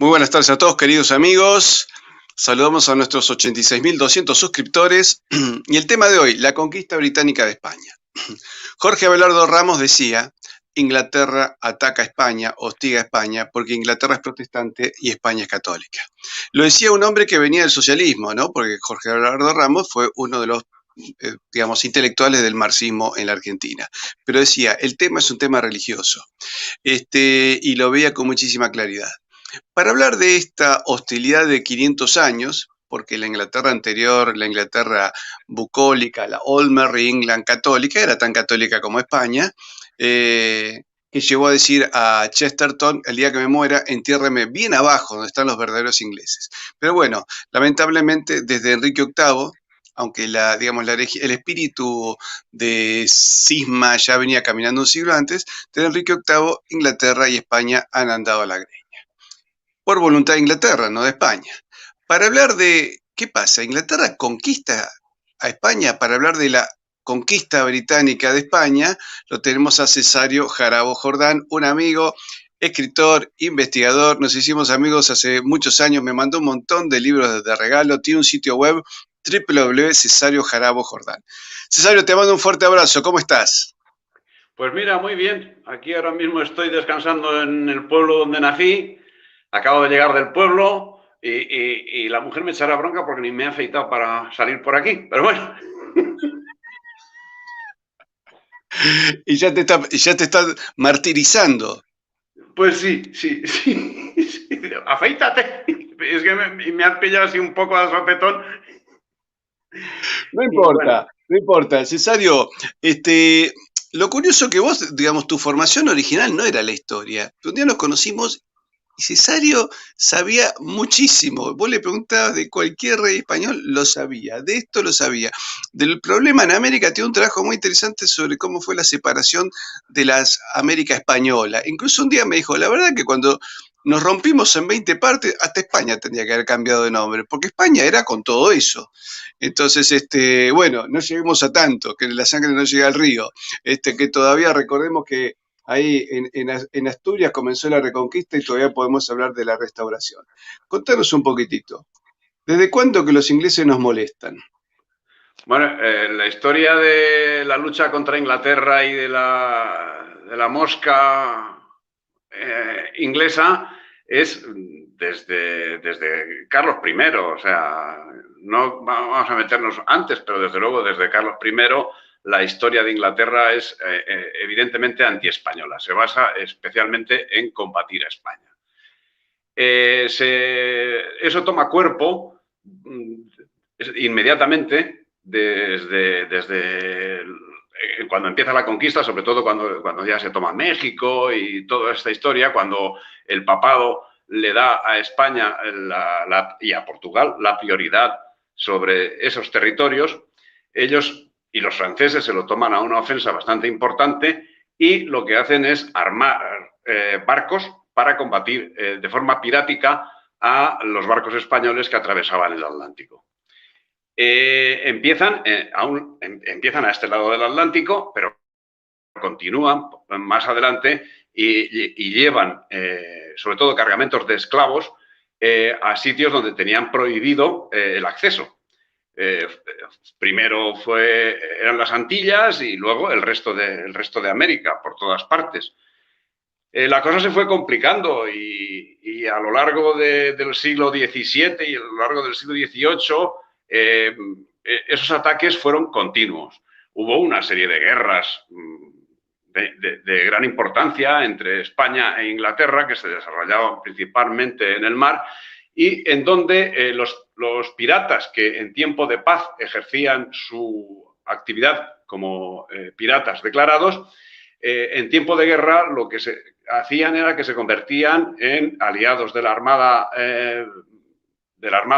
Muy buenas tardes a todos, queridos amigos. Saludamos a nuestros 86.200 suscriptores. Y el tema de hoy, la conquista británica de España. Jorge Abelardo Ramos decía, Inglaterra ataca a España, hostiga a España, porque Inglaterra es protestante y España es católica. Lo decía un hombre que venía del socialismo, ¿no? Porque Jorge Abelardo Ramos fue uno de los digamos, intelectuales del marxismo en la Argentina. Pero decía, el tema es un tema religioso. Y lo veía con muchísima claridad. Para hablar de esta hostilidad de 500 años, porque la Inglaterra anterior, la Inglaterra bucólica, la Old Merry England católica, era tan católica como España, que llegó a decir a Chesterton, el día que me muera, entiérreme bien abajo, donde están los verdaderos ingleses. Pero bueno, lamentablemente desde Enrique VIII, aunque el espíritu de cisma ya venía caminando un siglo antes, desde Enrique VIII, Inglaterra y España han andado a la greña. Por voluntad de Inglaterra, no de España. Para hablar de qué pasa, Inglaterra conquista a España, para hablar de la conquista británica de España, lo tenemos a Cesario Jarabo Jordán, un amigo, escritor, investigador, nos hicimos amigos hace muchos años, me mandó un montón de libros de regalo, tiene un sitio web, www.cesariojaraboJordán. Cesario, te mando un fuerte abrazo, ¿cómo estás? Pues mira, muy bien, aquí ahora mismo estoy descansando en el pueblo donde nací, acabo de llegar del pueblo y la mujer me echará bronca porque ni me he afeitado para salir por aquí, pero bueno. Y ya te está martirizando. Pues sí. Afeítate. Es que me has pillado así un poco a sopetón. No Bueno. importa, no importa. Cesario, lo curioso que vos, digamos, tu formación original no era la historia. Un día nos conocimos y Cesario sabía muchísimo. Vos le preguntabas de cualquier rey español, lo sabía. De esto lo sabía. Del problema en América tiene un trabajo muy interesante sobre cómo fue la separación de las América española. Incluso un día me dijo, la verdad que cuando nos rompimos en 20 partes, hasta España tendría que haber cambiado de nombre, porque España era con todo eso. Entonces, bueno, no lleguemos a tanto, que la sangre no llega al río, que todavía recordemos que ahí en Asturias comenzó la Reconquista y todavía podemos hablar de la restauración. Contanos un poquitito, ¿desde cuándo que los ingleses nos molestan? Bueno, la historia de la lucha contra Inglaterra y de la mosca inglesa es desde Carlos I, o sea, no vamos a meternos antes, pero desde luego desde Carlos I la historia de Inglaterra es evidentemente antiespañola, se basa especialmente en combatir a España. Eso toma cuerpo inmediatamente desde cuando empieza la conquista, sobre todo cuando ya se toma México y toda esta historia, cuando el papado le da a España y a Portugal la prioridad sobre esos territorios, ellos y los franceses se lo toman a una ofensa bastante importante y lo que hacen es armar barcos para combatir de forma pirática a los barcos españoles que atravesaban el Atlántico. Empiezan a este lado del Atlántico, pero continúan más adelante y llevan, sobre todo, cargamentos de esclavos a sitios donde tenían prohibido el acceso. Primero eran las Antillas y luego el resto de América, por todas partes. La cosa se fue complicando y a lo largo del siglo XVII y a lo largo del siglo XVIII, esos ataques fueron continuos. Hubo una serie de guerras de gran importancia entre España e Inglaterra que se desarrollaban principalmente en el mar y en donde los piratas que en tiempo de paz ejercían su actividad como piratas declarados, en tiempo de guerra lo que se hacían era que se convertían en aliados de la armada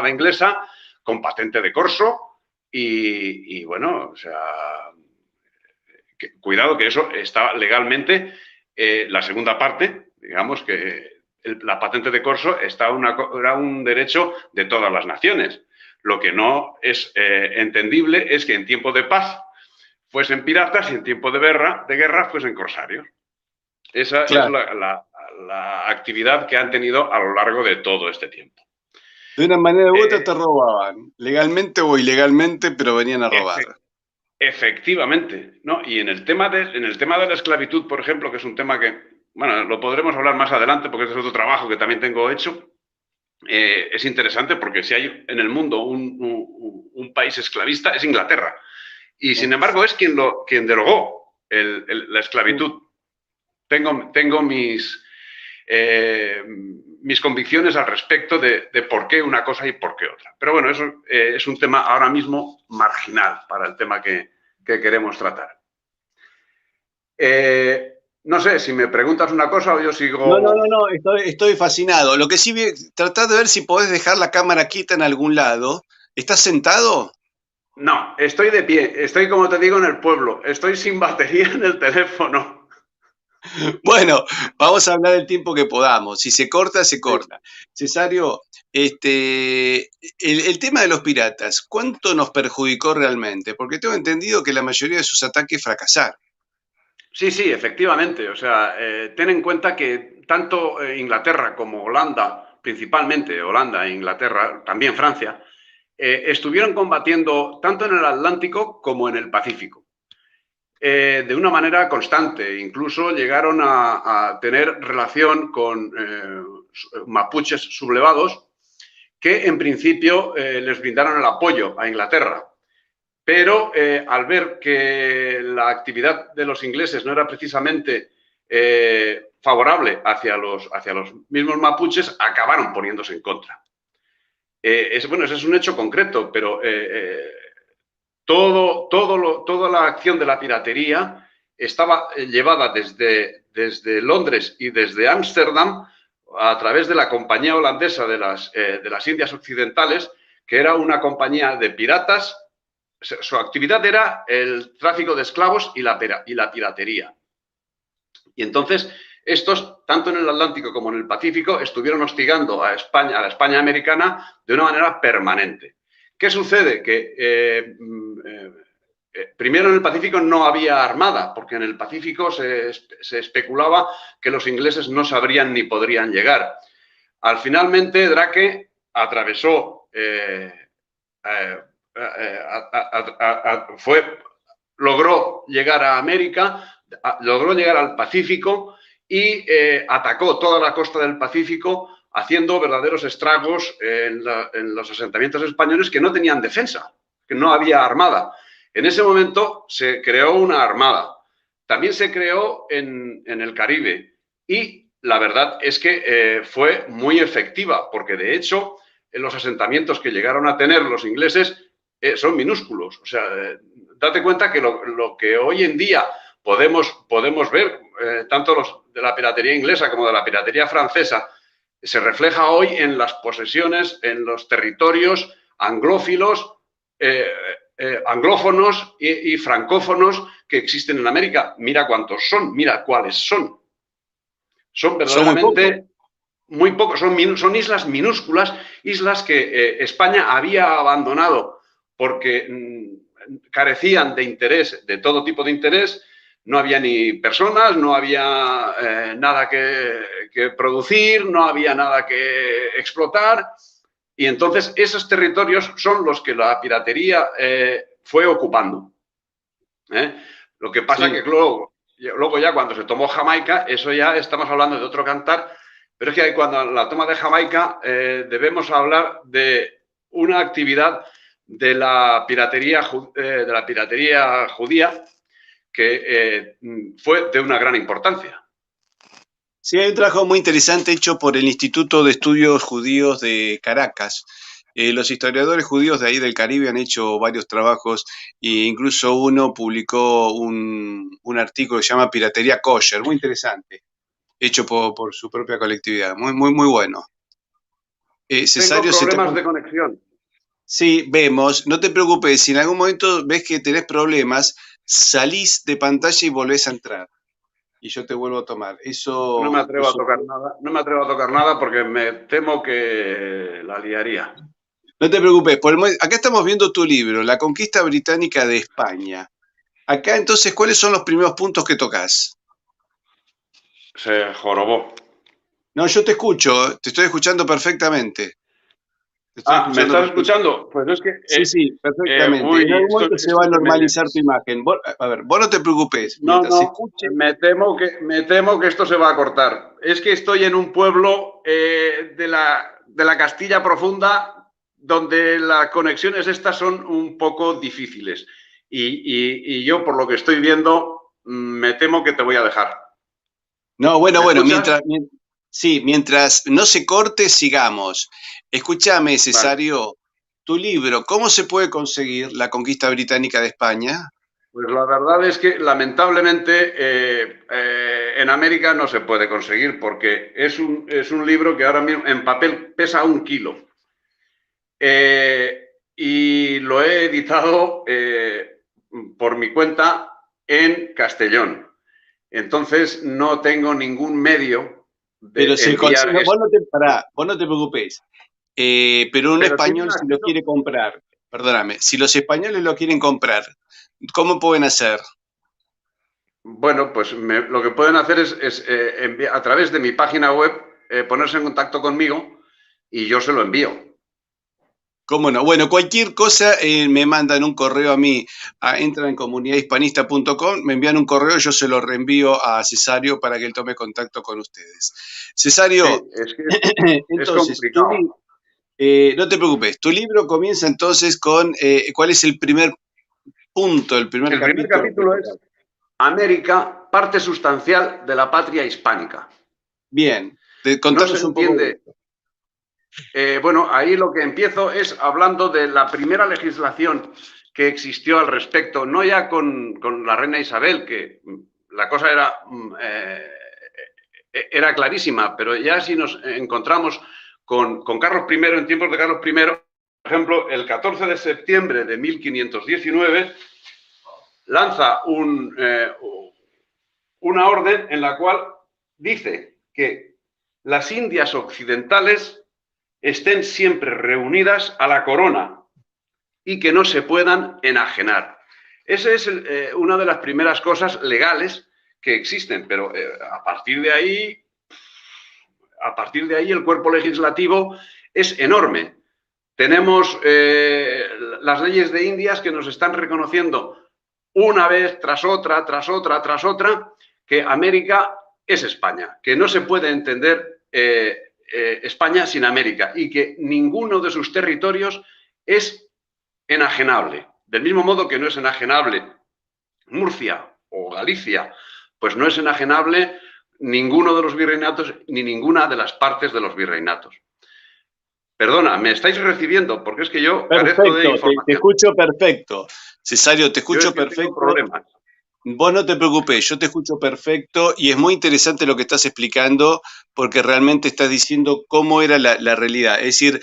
inglesa con patente de corso y bueno, o sea, cuidado que eso está legalmente, la segunda parte, digamos que la patente de corso era un derecho de todas las naciones. Lo que no es entendible es que en tiempo de paz fuesen piratas y en tiempo de guerra fuesen corsarios. Esa es la actividad que han tenido a lo largo de todo este tiempo. De una manera u otra te robaban, legalmente o ilegalmente, pero venían a robar. Efectivamente, ¿no? Y en el tema de la esclavitud, por ejemplo, que es un tema que, bueno, lo podremos hablar más adelante porque este es otro trabajo que también tengo hecho, es interesante porque si hay en el mundo un país esclavista es Inglaterra. Y sin embargo es quien derogó la esclavitud. Tengo mis convicciones al respecto de por qué una cosa y por qué otra. Pero bueno, eso es un tema ahora mismo marginal para el tema que queremos tratar. No sé, si me preguntas una cosa o yo sigo... No, estoy fascinado. Lo que sí, tratá de ver si podés dejar la cámara quieta en algún lado. ¿Estás sentado? No, estoy de pie. Estoy, como te digo, en el pueblo. Estoy sin batería en el teléfono. Bueno, vamos a hablar el tiempo que podamos. Si se corta, se corta. Cesario, el tema de los piratas, ¿cuánto nos perjudicó realmente? Porque tengo entendido que la mayoría de sus ataques fracasaron. Sí, efectivamente. O sea, ten en cuenta que tanto Inglaterra como Holanda, principalmente Holanda e Inglaterra, también Francia, estuvieron combatiendo tanto en el Atlántico como en el Pacífico. De una manera constante. Incluso llegaron a tener relación con mapuches sublevados que en principio les brindaron el apoyo a Inglaterra. Pero al ver que la actividad de los ingleses no era precisamente favorable hacia los mismos mapuches, acabaron poniéndose en contra. Bueno, ese es un hecho concreto, pero toda la acción de la piratería estaba llevada desde Londres y desde Ámsterdam a través de la Compañía Holandesa de las Indias Occidentales, que era una compañía de piratas. Su actividad era el tráfico de esclavos y la piratería. Y entonces, estos, tanto en el Atlántico como en el Pacífico, estuvieron hostigando a la España americana de una manera permanente. ¿Qué sucede? Que primero en el Pacífico no había armada, porque en el Pacífico se especulaba que los ingleses no sabrían ni podrían llegar. Finalmente, Drake atravesó, logró llegar a América, logró llegar al Pacífico y atacó toda la costa del Pacífico, haciendo verdaderos estragos en los asentamientos españoles que no tenían defensa, que no había armada. En ese momento se creó una armada. También se creó en el Caribe y la verdad es que fue muy efectiva, porque de hecho los asentamientos que llegaron a tener los ingleses son minúsculos. O sea, date cuenta que lo que hoy en día podemos ver, tanto de la piratería inglesa como de la piratería francesa, se refleja hoy en las posesiones, en los territorios anglófilos, anglófonos y francófonos que existen en América. Mira cuántos son, mira cuáles son. Son verdaderamente muy pocos, son islas minúsculas, islas que España había abandonado porque carecían de interés, de todo tipo de interés. No había ni personas, no había nada que producir, no había nada que explotar. Y entonces esos territorios son los que la piratería fue ocupando. Lo que pasa que luego ya cuando se tomó Jamaica, eso ya estamos hablando de otro cantar, pero es que cuando la toma de Jamaica debemos hablar de una actividad de la piratería judía que fue de una gran importancia. Sí, hay un trabajo muy interesante hecho por el Instituto de Estudios Judíos de Caracas. Los historiadores judíos de ahí del Caribe han hecho varios trabajos e incluso uno publicó un artículo que se llama Piratería Kosher, muy interesante, hecho por su propia colectividad, muy bueno. Cesario, tengo problemas de conexión. Sí, vemos, no te preocupes, si en algún momento ves que tenés problemas, salís de pantalla y volvés a entrar. Y yo te vuelvo a tomar. Eso. No me atrevo a tocar nada. No me atrevo a tocar nada porque me temo que la liaría. No te preocupes. Acá estamos viendo tu libro, La conquista británica de España. Acá entonces, ¿cuáles son los primeros puntos que tocas? Se jorobó. No, yo te escucho, te estoy escuchando perfectamente. Te estoy Ah, ¿me escuchando estás perfectamente. escuchando? Pues es que, Sí, sí, perfectamente. En algún momento se esto va a es que normalizar tu imagen. A ver, vos no te preocupes, no, mientras se no, escuche. me temo que esto se va a cortar. Es que estoy en un pueblo de la Castilla profunda donde las conexiones estas son un poco difíciles. Y yo, por lo que estoy viendo, me temo que te voy a dejar. No, bueno, ¿Me bueno, escuchas? sí, mientras no se corte, sigamos. Escúchame, Vale. Cesario, tu libro, ¿cómo se puede conseguir la conquista británica de España? Pues la verdad es que lamentablemente en América no se puede conseguir porque es un libro que ahora mismo en papel pesa 1 kilo. Y lo he editado por mi cuenta en Castellón. Entonces no tengo ningún medio Pero de se consigue, enviar esto. vos no te preocupes. Pero un Pero tienen español si lo acceso. quiere comprar, perdóname, si los españoles lo quieren comprar, ¿cómo pueden hacer? Bueno, pues lo que pueden hacer es a través de mi página web ponerse en contacto conmigo y yo se lo envío. ¿Cómo no? Bueno, cualquier cosa me mandan un correo a mí, entran en comunidadhispanista.com, me envían un correo, yo se lo reenvío a Cesario para que él tome contacto con ustedes. Cesario, Sí, es que es entonces, complicado. no te preocupes, tu libro comienza entonces con ¿cuál es el primer punto, el primer El primer capítulo que capítulo toca? es América, parte sustancial de la patria hispánica. Bien, No se contanos un poco de entiende. esto. Bueno, ahí lo que empiezo es hablando de la primera legislación que existió al respecto, no ya con la reina Isabel, que la cosa era clarísima, pero ya si nos encontramos con Carlos I, en tiempos de Carlos I, por ejemplo, el 14 de septiembre de 1519, lanza una orden en la cual dice que las Indias occidentales estén siempre reunidas a la corona y que no se puedan enajenar. Esa es una de las primeras cosas legales que existen, pero a partir de ahí el cuerpo legislativo es enorme. Tenemos las leyes de Indias que nos están reconociendo una vez tras otra, tras otra, tras otra, que América es España, que no se puede entender España sin América y que ninguno de sus territorios es enajenable. Del mismo modo que no es enajenable Murcia o Galicia, pues no es enajenable ninguno de los virreinatos ni ninguna de las partes de los virreinatos. Perdona, ¿me estáis recibiendo? Porque es que yo carezco de Perfecto, te información. escucho perfecto. Cesario, te Yo es escucho que tengo perfecto. problemas. Vos no te preocupes, yo te escucho perfecto y es muy interesante lo que estás explicando porque realmente estás diciendo cómo era la realidad. Es decir,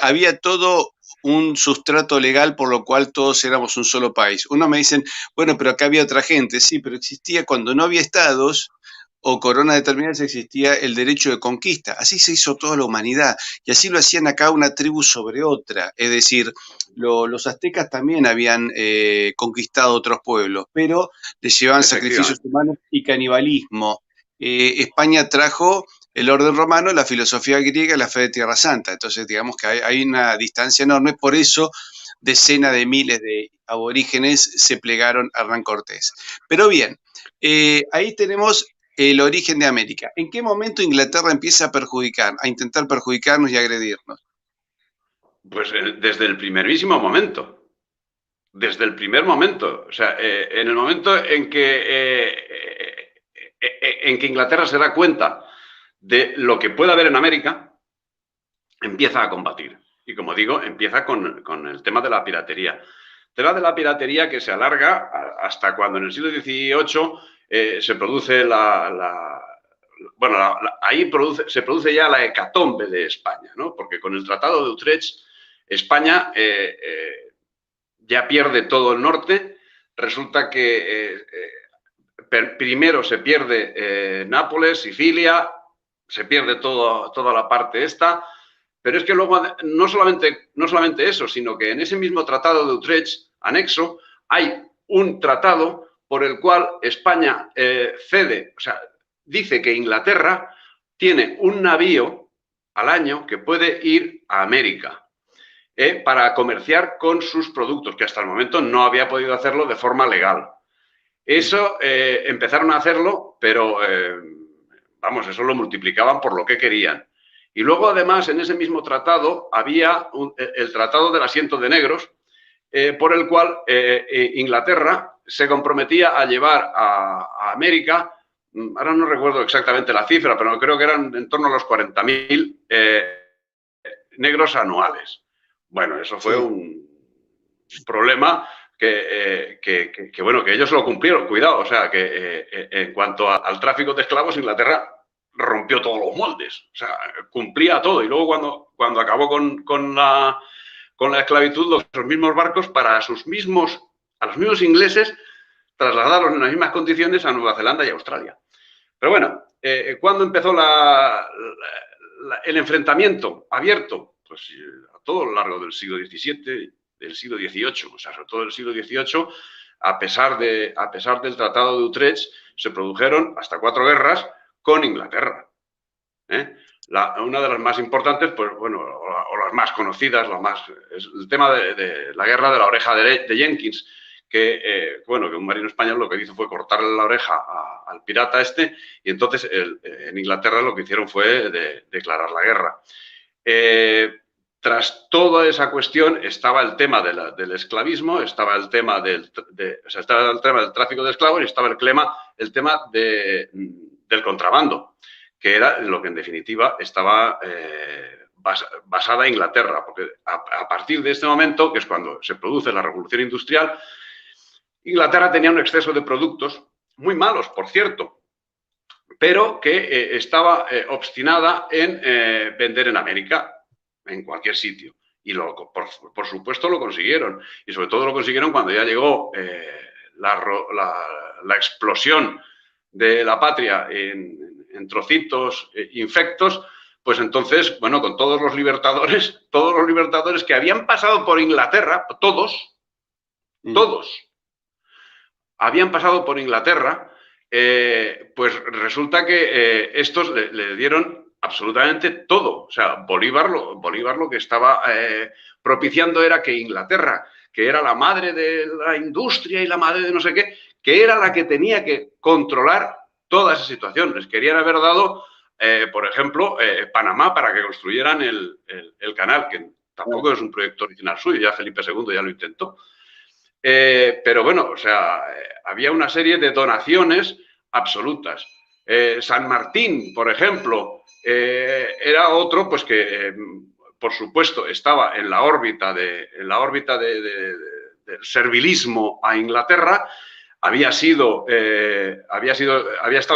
había todo un sustrato legal por lo cual todos éramos un solo país. Uno me dicen, bueno, pero acá había otra gente, sí, pero existía cuando no había estados o coronas determinadas, existía el derecho de conquista. Así se hizo toda la humanidad y así lo hacían acá una tribu sobre otra. Es decir, los aztecas también habían conquistado otros pueblos, pero les llevaban sacrificios Efectivamente. humanos y canibalismo. España trajo el orden romano, la filosofía griega, la fe de Tierra Santa. Entonces, digamos que hay una distancia enorme, por eso decenas de miles de aborígenes se plegaron a Hernán Cortés. Pero bien, ahí tenemos el origen de América. ¿En qué momento Inglaterra empieza a perjudicar, a intentar perjudicarnos y agredirnos? Pues desde el primerísimo momento. Desde el primer momento. O sea, en el momento en que Inglaterra se da cuenta de lo que puede haber en América, empieza a combatir. Y como digo, empieza con el tema de la piratería. Tema de la piratería que se alarga hasta cuando en el siglo XVIII se produce ahí se produce ya la hecatombe de España, ¿no? Porque con el Tratado de Utrecht, España ya pierde todo el norte. Resulta que primero se pierde Nápoles, Sicilia, se pierde toda la parte esta, pero es que luego no solamente eso, sino que en ese mismo Tratado de Utrecht, anexo, hay un tratado por el cual España cede, o sea, dice que Inglaterra tiene un navío al año que puede ir a América para comerciar con sus productos, que hasta el momento no había podido hacerlo de forma legal. Eso empezaron a hacerlo, pero vamos, eso lo multiplicaban por lo que querían. Y luego, además, en ese mismo tratado había el Tratado del Asiento de Negros, por el cual Inglaterra se comprometía a llevar a América, ahora no recuerdo exactamente la cifra, pero creo que eran en torno a los 40.000 negros anuales. Bueno, eso fue un problema que ellos lo cumplieron, cuidado, o sea, que en cuanto al tráfico de esclavos, Inglaterra rompió todos los moldes, o sea, cumplía todo. Y luego cuando acabó con la esclavitud, los mismos barcos a los mismos ingleses trasladaron en las mismas condiciones a Nueva Zelanda y Australia. Pero bueno, ¿cuándo empezó el enfrentamiento abierto? Pues a todo lo largo del siglo XVII, del siglo XVIII, o sea, sobre todo del siglo XVIII, a pesar del Tratado de Utrecht, se produjeron hasta 4 guerras con Inglaterra. Una de las más importantes, pues bueno, o las más conocidas, es el tema de la guerra de la oreja de Jenkins, que un marino español lo que hizo fue cortarle la oreja al pirata y entonces en Inglaterra lo que hicieron fue declarar la guerra. Tras toda esa cuestión estaba el tema del esclavismo, estaba el tema del tráfico de esclavos y estaba el tema del contrabando, que era lo que en definitiva estaba basada en Inglaterra, porque a partir de este momento, que es cuando se produce la revolución industrial, Inglaterra tenía un exceso de productos, muy malos, por cierto, pero que estaba obstinada en vender en América, en cualquier sitio. Y por supuesto lo consiguieron. Y sobre todo lo consiguieron cuando ya llegó la explosión de la patria en trocitos infectos, pues entonces, bueno, con todos los libertadores que habían pasado por Inglaterra, todos, habían pasado por Inglaterra, pues resulta que estos le dieron absolutamente todo. O sea, Bolívar lo que estaba propiciando era que Inglaterra, que era la madre de la industria y la madre de no sé qué, que era la que tenía que controlar toda esa situación. Les querían haber dado, por ejemplo, Panamá para que construyeran el canal, que tampoco es un proyecto original suyo, ya Felipe II ya lo intentó. Pero bueno, o sea, había una serie de donaciones absolutas. San Martín, por ejemplo, era otro, pues que, por supuesto, estaba en la órbita del servilismo a Inglaterra. Había estado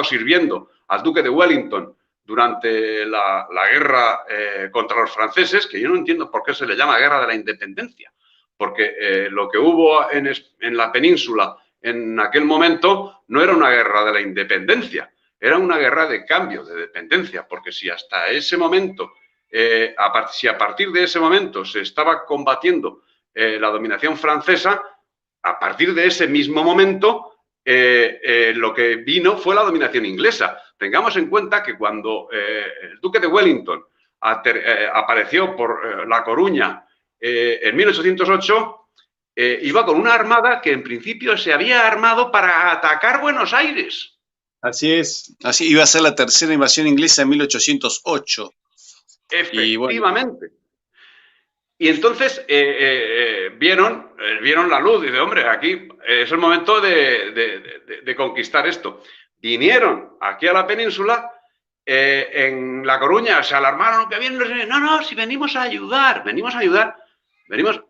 sirviendo al duque de Wellington durante la guerra contra los franceses, que yo no entiendo por qué se le llama Guerra de la Independencia, porque lo que hubo en la península en aquel momento no era una guerra de la independencia, era una guerra de cambio, de dependencia, porque si hasta ese momento, si a partir de ese momento se estaba combatiendo la dominación francesa, a partir de ese mismo momento lo que vino fue la dominación inglesa. Tengamos en cuenta que cuando el duque de Wellington apareció por La Coruña en 1808, iba con una armada que en principio se había armado para atacar Buenos Aires. Así es, así iba a ser la tercera invasión inglesa en 1808. Efectivamente. Y entonces vieron la luz y dice, hombre, aquí es el momento de conquistar esto. Vinieron aquí a la península, en La Coruña, se alarmaron, que vienen, no, si venimos a ayudar, venimos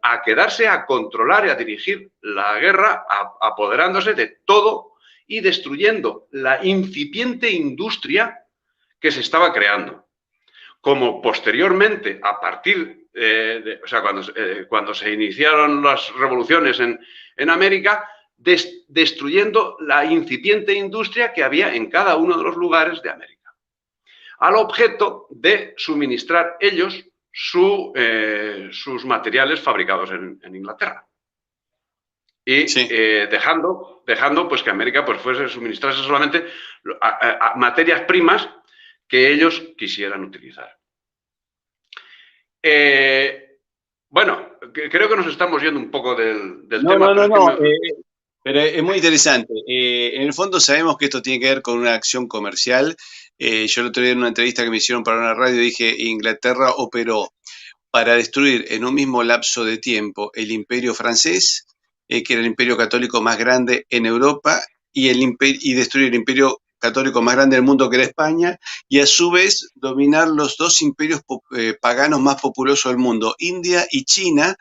a quedarse a controlar y a dirigir la guerra, apoderándose de todo y destruyendo la incipiente industria que se estaba creando. Como posteriormente, a partir cuando se iniciaron las revoluciones en América, destruyendo la incipiente industria que había en cada uno de los lugares de América, al objeto de suministrar ellos sus materiales fabricados en Inglaterra. Y sí, dejando pues que América pues fuese suministrarse solamente a materias primas que ellos quisieran utilizar. Bueno, creo que nos estamos yendo un poco del tema, pero es que pero es muy interesante. En el fondo sabemos que esto tiene que ver con una acción comercial. Yo el otro día en una entrevista que me hicieron para una radio dije, Inglaterra operó para destruir en un mismo lapso de tiempo el imperio francés, que era el imperio católico más grande en Europa, y destruir el imperio católico más grande del mundo, que era España, y a su vez dominar los dos imperios paganos más populosos del mundo, India y China,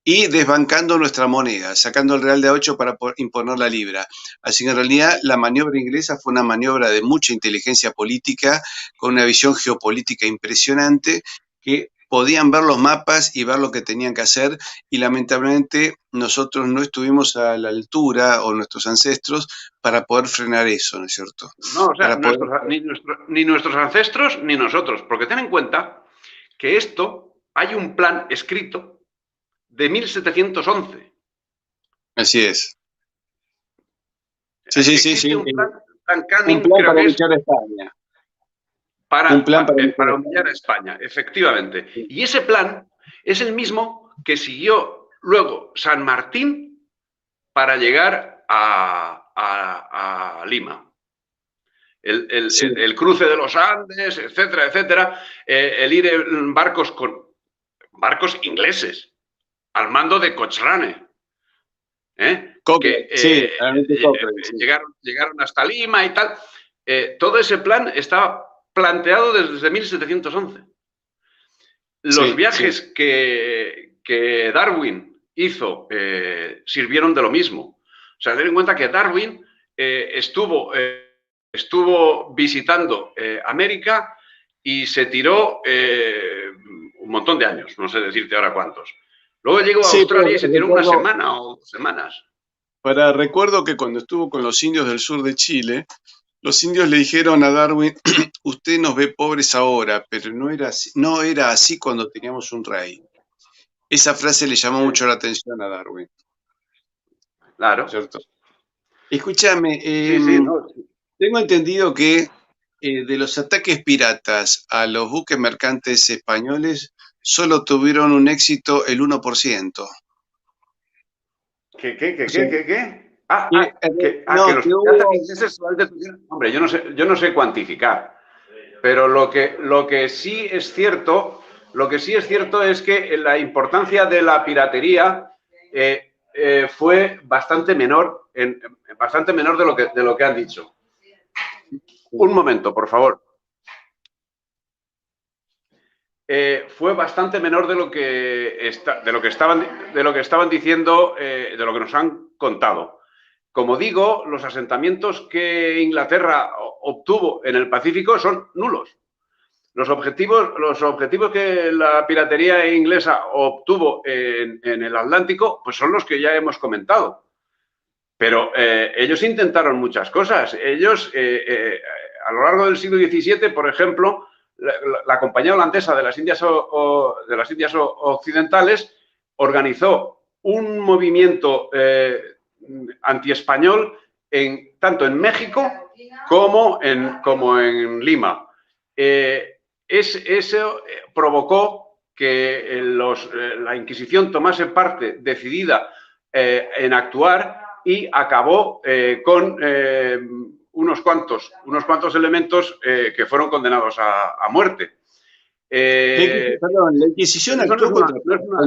y desbancando nuestra moneda, sacando el real de a 8 para imponer la libra. Así que en realidad la maniobra inglesa fue una maniobra de mucha inteligencia política, con una visión geopolítica impresionante, que podían ver los mapas y ver lo que tenían que hacer, y lamentablemente nosotros no estuvimos a la altura, o nuestros ancestros, para poder frenar eso, ¿no es cierto? No, o sea, ni nuestros ancestros ni nosotros, porque ten en cuenta que esto, hay un plan escrito de 1711. Así es. Sí. Un plan Canning, un plan para luchar a España. Para humillar a España, efectivamente. Sí. Y ese plan es el mismo que siguió luego San Martín para llegar a Lima. El cruce de los Andes, etcétera, etcétera. El ir en barcos ingleses, al mando de Cochrane. Llegaron hasta Lima y tal. Todo ese plan estaba planteado desde 1711. Los viajes que Darwin hizo sirvieron de lo mismo. O sea, ten en cuenta que Darwin estuvo visitando América y se tiró un montón de años, no sé decirte ahora cuántos. Luego llegó a Australia y se tiró una semana o 2 semanas. Recuerdo que cuando estuvo con los indios del sur de Chile, los indios le dijeron a Darwin, usted nos ve pobres ahora, pero no era así cuando teníamos un rey. Esa frase le llamó mucho la atención a Darwin. Claro. ¿Cierto? Escúchame, tengo entendido que de los ataques piratas a los buques mercantes españoles, solo tuvieron un éxito el 1%. ¿Qué? Que los piratas ingleses solamente tuvieron... Hombre, yo no sé cuantificar, pero lo que sí es cierto es que la importancia de la piratería fue bastante menor de lo que han dicho. Un momento, por favor. Fue bastante menor de lo que estaban diciendo, de lo que nos han contado. Como digo, los asentamientos que Inglaterra obtuvo en el Pacífico son nulos. Los objetivos que la piratería inglesa obtuvo en el Atlántico, pues son los que ya hemos comentado. Pero ellos intentaron muchas cosas. Ellos, a lo largo del siglo XVII, por ejemplo, la Compañía Holandesa de las Indias Occidentales organizó un movimiento antiespañol tanto en México como en Lima. Eso provocó que la Inquisición tomase parte decidida en actuar y acabó con unos cuantos elementos que fueron condenados a muerte. Perdón, la Inquisición actuó contra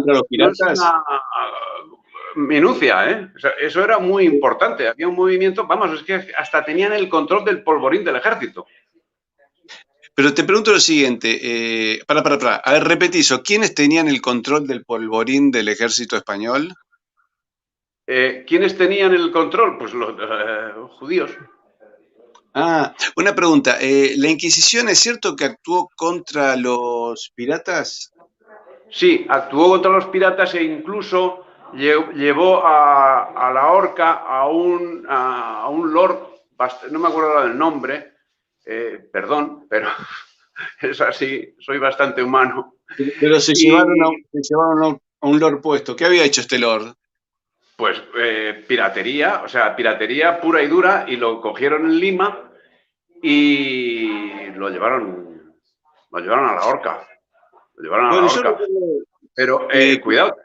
los piratas. No es una minucia, ¿eh? O sea, eso era muy importante. Había un movimiento, vamos, es que hasta tenían el control del polvorín del ejército. Pero te pregunto lo siguiente, a ver, repetí eso, ¿quiénes tenían el control del polvorín del ejército español? ¿Quiénes tenían el control? Pues los judíos. Una pregunta, ¿la Inquisición es cierto que actuó contra los piratas? Sí, actuó contra los piratas e incluso llevó a la horca a un lord, no me acuerdo del nombre, perdón, pero es así, soy bastante humano. Pero se llevaron a un lord puesto. ¿Qué había hecho este lord? Pues piratería, o sea, piratería pura y dura, y lo cogieron en Lima y lo llevaron a la horca. Lo llevaron a la Bueno, horca. Pero cuidado,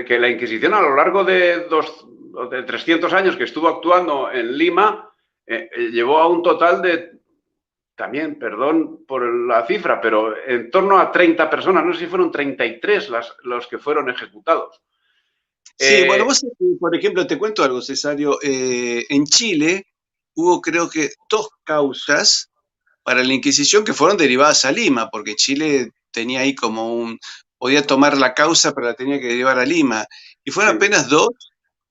que la Inquisición a lo largo de 300 años que estuvo actuando en Lima, llevó a un total de, también, perdón por la cifra, pero en torno a 30 personas, no sé si fueron 33 los que fueron ejecutados. Sí, bueno, vos, por ejemplo, te cuento algo, Cesario. En Chile hubo, creo que, 2 causas para la Inquisición que fueron derivadas a Lima, porque Chile tenía ahí como podía tomar la causa, pero la tenía que derivar a Lima. Y fueron apenas 2.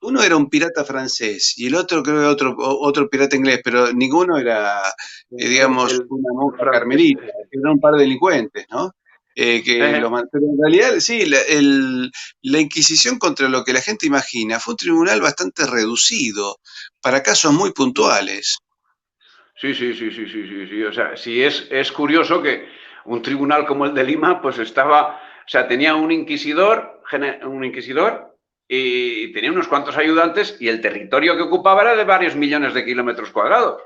Uno era un pirata francés y el otro creo que otro pirata inglés, pero ninguno era, digamos, una monja carmelita, eran un par de delincuentes, ¿no? Pero en realidad, sí, la Inquisición, contra lo que la gente imagina, fue un tribunal bastante reducido para casos muy puntuales. Sí. O sea, sí es curioso que un tribunal como el de Lima, pues estaba, o sea, tenía un inquisidor y tenía unos cuantos ayudantes y el territorio que ocupaba era de varios millones de kilómetros cuadrados.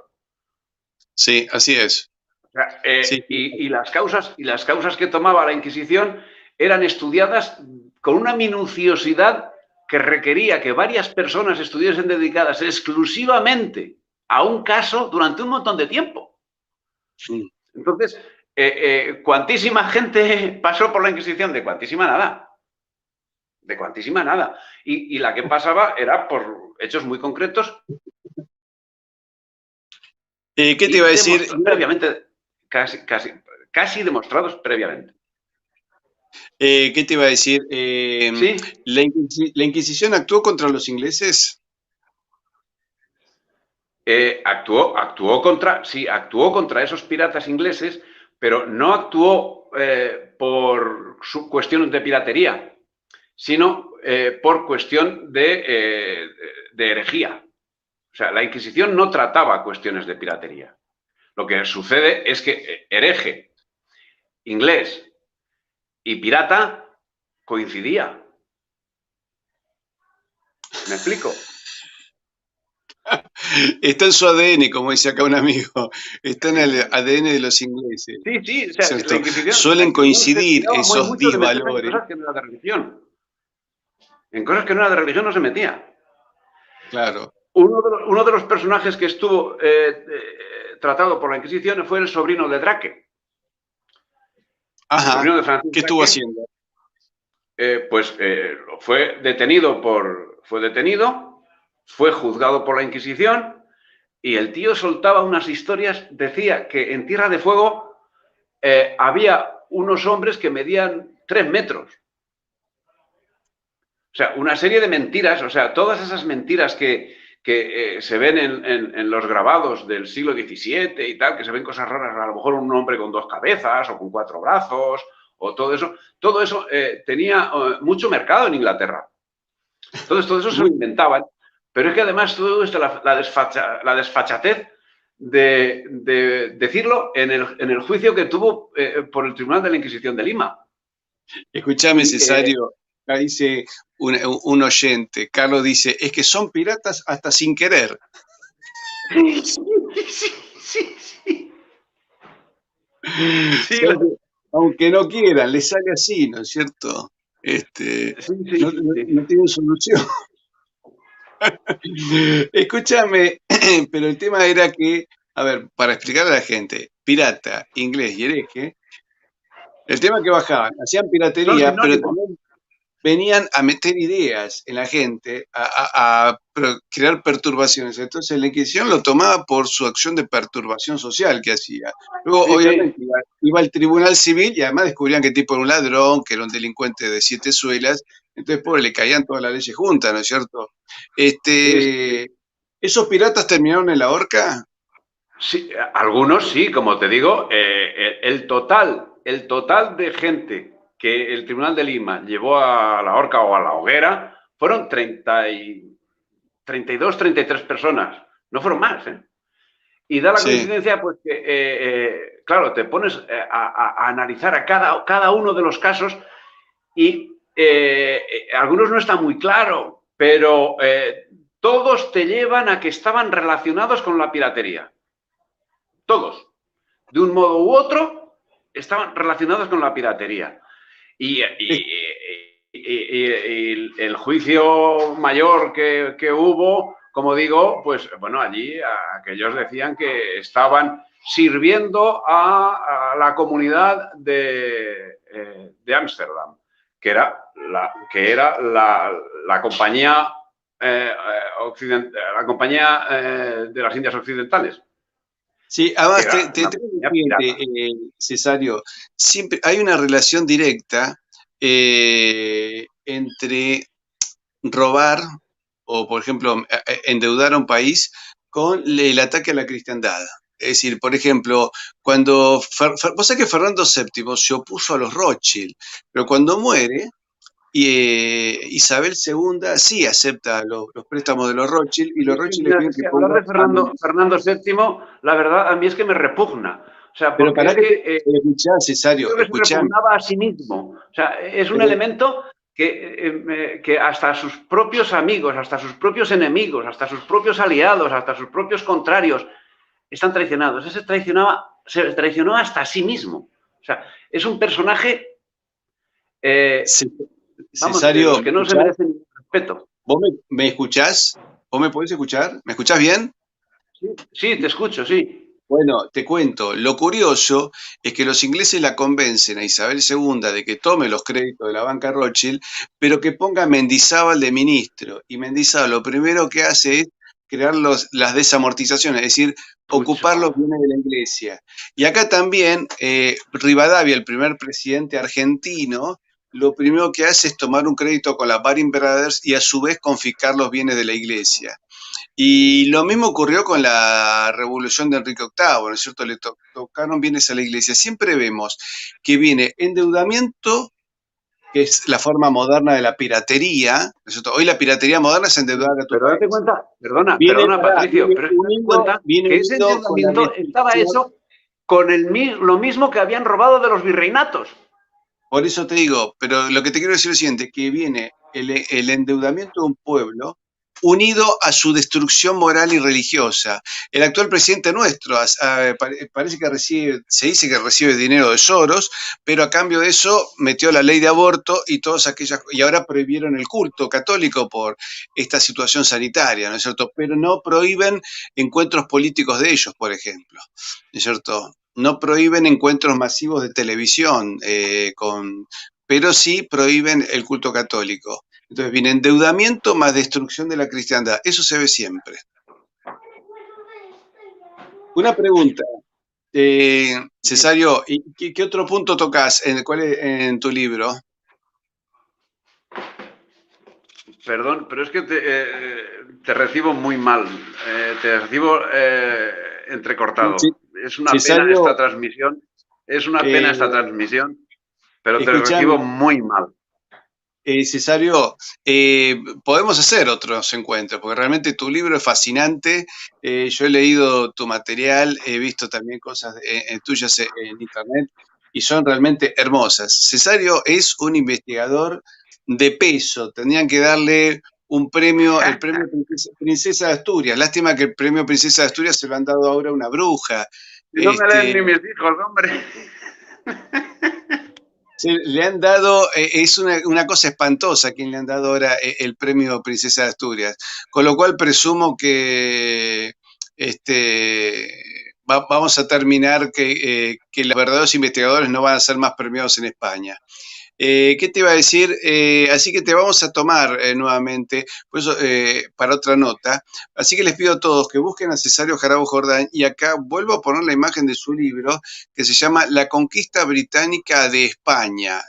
Sí, así es. O sea, Sí. y las causas que tomaba la Inquisición eran estudiadas con una minuciosidad que requería que varias personas estuviesen dedicadas exclusivamente a un caso durante un montón de tiempo. Sí. Entonces, cuantísima gente pasó por la Inquisición, de cuantísima nada. De cuantísima nada. Y la que pasaba era por hechos muy concretos. ¿Qué te iba a decir? Previamente, casi demostrados previamente. ¿Qué te iba a decir? ¿Sí? ¿La Inquisición actuó contra los ingleses? Actuó contra esos piratas ingleses, pero no actuó por su cuestión de piratería, sino por cuestión de herejía. O sea, la Inquisición no trataba cuestiones de piratería. Lo que sucede es que hereje, inglés y pirata coincidía. ¿Me explico? Está en su ADN, como dice acá un amigo. Está en el ADN de los ingleses. Sí. O sea, ¿Cierto? la Inquisición Suelen coincidir se esos mucho de meterse disvalores. en cosas que no era de religión. En cosas que no era de religión no se metía. Claro. Uno de los personajes que estuvo tratado por la Inquisición fue el sobrino de Drake. Ajá. El sobrino de Francis ¿Qué estuvo haciendo? Fue detenido, fue juzgado por la Inquisición y el tío soltaba unas historias, decía que en Tierra de Fuego había unos hombres que medían 3 metros. O sea, una serie de mentiras, o sea, todas esas mentiras que se ven en los grabados del siglo XVII y tal, que se ven cosas raras, a lo mejor un hombre con 2 cabezas o con 4 brazos, o todo eso tenía mucho mercado en Inglaterra. Entonces, todo eso se lo inventaban. Pero es que además todo esto, la desfachatez de decirlo en el juicio que tuvo por el Tribunal de la Inquisición de Lima. Escuchame, Cesario, acá dice un oyente, Carlos dice, es que son piratas hasta sin querer. Sí. Aunque no quieran, les sale así, ¿no es cierto? No tienen solución. Escúchame, pero el tema era que, a ver, para explicar a la gente, pirata, inglés y hereje, el tema que bajaban, hacían piratería, pero también venían a meter ideas en la gente, a crear perturbaciones. Entonces la Inquisición lo tomaba por su acción de perturbación social que hacía. Luego, obviamente, iba al tribunal civil y además descubrían que tipo era un ladrón, que era un delincuente de 7 suelas. Entonces, pobre, le caían todas las leyes juntas, ¿no es cierto? ¿Esos piratas terminaron en la horca? Sí, algunos sí, como te digo, el total de gente que el Tribunal de Lima llevó a la horca o a la hoguera fueron 32, 33 personas, no fueron más, ¿eh? Y da la coincidencia, pues, que, claro, te pones a analizar a cada uno de los casos y algunos no está muy claro, pero todos te llevan a que estaban relacionados con la piratería. Todos. de un modo u otro, estaban relacionados con la piratería. Y el juicio mayor que hubo, como digo, pues bueno, allí aquellos decían que estaban sirviendo a la comunidad de Ámsterdam, que era la compañía la compañía de las Indias Occidentales. Sí, además te digo lo siguiente, Cesario, siempre hay una relación directa entre robar o, por ejemplo, endeudar a un país con el ataque a la cristiandad. Es decir, por ejemplo, cuando vos sabés que Fernando VII se opuso a los Rothschild, pero cuando muere, Isabel II sí acepta los préstamos de los Rothschild y los Rothschild le piden Es que que hablar ponga de Fernando VII, la verdad, a mí es que me repugna. O sea, pero porque para es que que escuchá, Cesario, creo que se escuchame. repugnaba a sí mismo. O sea, es un elemento que hasta sus propios amigos, hasta sus propios enemigos, hasta sus propios aliados, hasta sus propios contrarios están traicionados. Ese se traicionó hasta a sí mismo. O sea, es un personaje, vamos, de Cesario, los ¿me que no se escuchás? merecen ningún respeto. ¿Vos me escuchás? ¿Vos me podés escuchar? ¿Me escuchás bien? Sí, sí, te escucho, sí. Bueno, te cuento, lo curioso es que los ingleses la convencen a Isabel II de que tome los créditos de la banca Rothschild, pero que ponga a Mendizábal de ministro. Y Mendizábal lo primero que hace es crear las desamortizaciones, es decir, ocupar los Pucha. bienes de la iglesia. Y acá también Rivadavia, el primer presidente argentino, lo primero que hace es tomar un crédito con la Baring Brothers y a su vez confiscar los bienes de la iglesia. Y lo mismo ocurrió con la revolución de Enrique VIII, ¿no es cierto? Le tocaron bienes a la iglesia. Siempre vemos que viene endeudamiento, que es la forma moderna de la piratería, ¿no es cierto? Hoy la piratería moderna es endeudar a tu Pero date país. cuenta, Viene, perdona Patricio, pero date cuenta viene que ese unido con la endeudamiento estaba restricción. hecho con lo mismo que habían robado de los virreinatos. Por eso te digo, pero lo que te quiero decir es lo siguiente, que viene el endeudamiento de un pueblo unido a su destrucción moral y religiosa. El actual presidente nuestro parece que se dice que recibe dinero de Soros, pero a cambio de eso metió la ley de aborto y todas aquellas, y ahora prohibieron el culto católico por esta situación sanitaria, ¿no es cierto? Pero no prohíben encuentros políticos de ellos, por ejemplo, ¿no es cierto? No prohíben encuentros masivos de televisión, pero sí prohíben el culto católico. Entonces viene endeudamiento más destrucción de la cristiandad. Eso se ve siempre. Una pregunta, Cesario, ¿y qué otro punto tocas en tu libro? Perdón, pero es que te recibo muy mal, te recibo entrecortado. Es una pena Cesario, esta transmisión, es una pena esta transmisión, pero te recibo escúchame, muy mal. Cesario, podemos hacer otros encuentros, porque realmente tu libro es fascinante. Yo he leído tu material, he visto también cosas tuyas en internet y son realmente hermosas. Cesario es un investigador de peso. Tendrían que darle un premio, el premio Princesa de Asturias. Lástima que el premio Princesa de Asturias se lo han dado ahora a una bruja. Si no me leen Este, ni mis hijos, hombre. le han dado, es una cosa espantosa quien le han dado ahora el premio Princesa de Asturias, con lo cual presumo que vamos a terminar que los verdaderos investigadores no van a ser más premiados en España. ¿Qué te iba a decir? Así que te vamos a tomar nuevamente por eso, para otra nota. Así que les pido a todos que busquen a Cesario Jarabo Jordán y acá vuelvo a poner la imagen de su libro que se llama La conquista británica de España.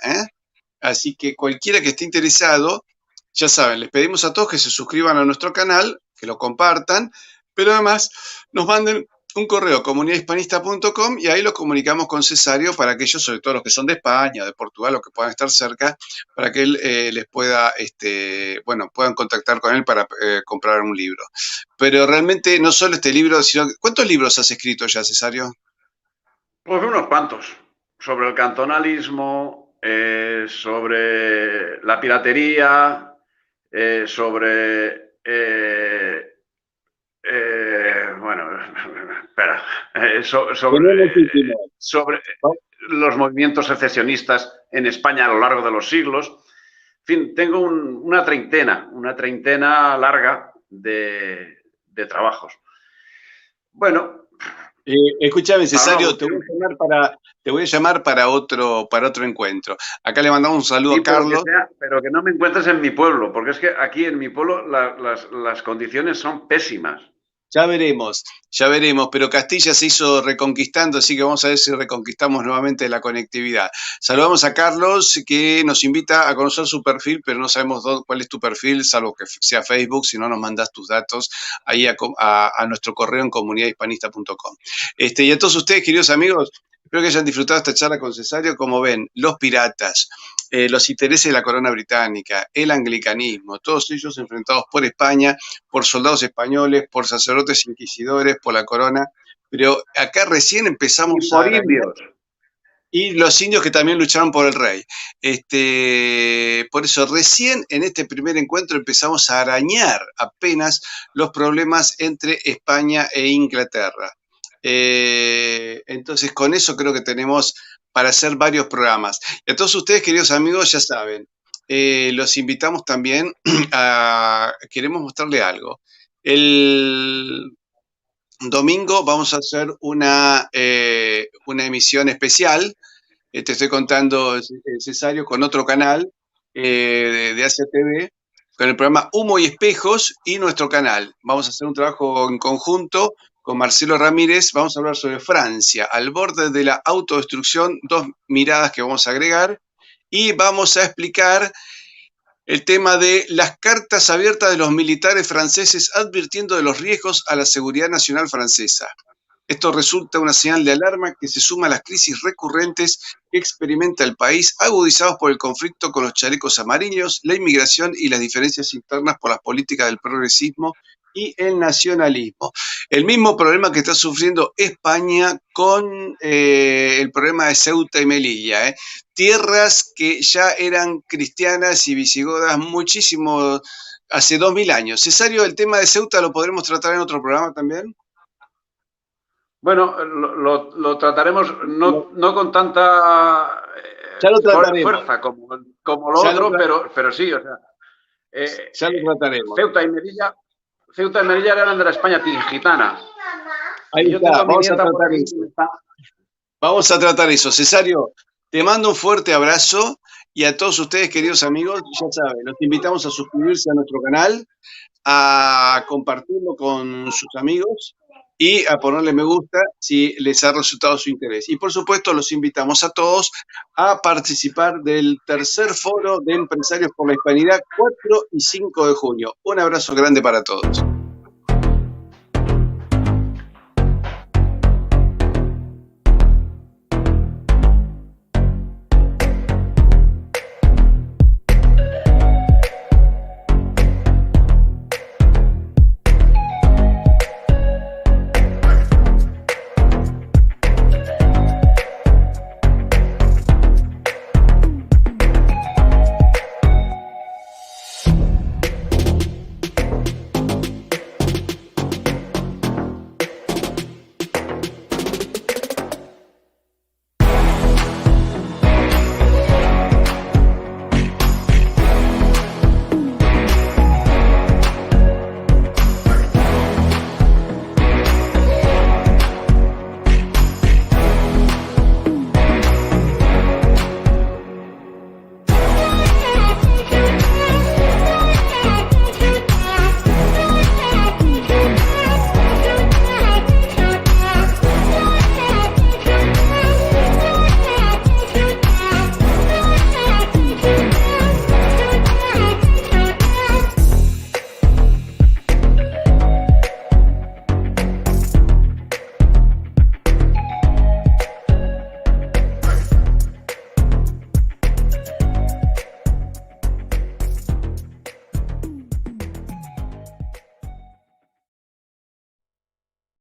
Así que cualquiera que esté interesado, ya saben, les pedimos a todos que se suscriban a nuestro canal, que lo compartan, pero además nos manden un correo comunidadhispanista.com y ahí los comunicamos con Cesario para aquellos, sobre todo los que son de España, de Portugal o que puedan estar cerca, para que él les pueda, puedan contactar con él para comprar un libro. Pero realmente no solo este libro, sino ¿cuántos libros has escrito ya, Cesario? Pues unos cuantos. Sobre el cantonalismo, sobre la piratería, sobre... bueno, espera, sobre los movimientos secesionistas en España a lo largo de los siglos. En fin, tengo una treintena larga de trabajos. Bueno. Escúchame, Cesario, te voy a llamar para otro encuentro. Acá le mandamos un saludo a Carlos. Pero que no me encuentres en mi pueblo, porque es que aquí en mi pueblo las condiciones son pésimas. Ya veremos, pero Castilla se hizo reconquistando, así que vamos a ver si reconquistamos nuevamente la conectividad. Saludamos a Carlos, que nos invita a conocer su perfil, pero no sabemos cuál es tu perfil, salvo que sea Facebook, si no nos mandas tus datos ahí a nuestro correo en comunidadhispanista.com. Y a todos ustedes, queridos amigos, espero que hayan disfrutado esta charla con Cesario. Como ven, los piratas, los intereses de la corona británica, el anglicanismo, todos ellos enfrentados por España, por soldados españoles, por sacerdotes inquisidores, por la corona, pero acá recién empezamos por indios. Y los indios que también lucharon por el rey. Por eso recién en este primer encuentro empezamos a arañar apenas los problemas entre España e Inglaterra. Entonces con eso creo que tenemos para hacer varios programas. Y a todos ustedes, queridos amigos, ya saben, los invitamos también queremos mostrarle algo. El domingo vamos a hacer una emisión especial, te estoy contando, Cesario, con otro canal de Asia TV, con el programa Humo y Espejos y nuestro canal. Vamos a hacer un trabajo en conjunto con Marcelo Ramírez. Vamos a hablar sobre Francia, al borde de la autodestrucción, 2 miradas que vamos a agregar, y vamos a explicar el tema de las cartas abiertas de los militares franceses advirtiendo de los riesgos a la seguridad nacional francesa. Esto resulta una señal de alarma que se suma a las crisis recurrentes que experimenta el país, agudizados por el conflicto con los chalecos amarillos, la inmigración y las diferencias internas por las políticas del progresismo y el nacionalismo. El mismo problema que está sufriendo España con el problema de Ceuta y Melilla. Tierras que ya eran cristianas y visigodas muchísimo, hace 2000 años. Cesario, el tema de Ceuta lo podremos tratar en otro programa también. Bueno, lo trataremos no con tanta fuerza como lo otro, pero sí, o sea. Ya lo trataremos. Ceuta y Melilla eran de la España tingitana. Ahí está, vamos a tratar eso. Cesario, te mando un fuerte abrazo y a todos ustedes, queridos amigos, ya saben, los invitamos a suscribirse a nuestro canal, a compartirlo con sus amigos y a ponerle me gusta si les ha resultado su interés. Y por supuesto los invitamos a todos a participar del tercer foro de empresarios por la hispanidad, 4 y 5 de junio. Un abrazo grande para todos.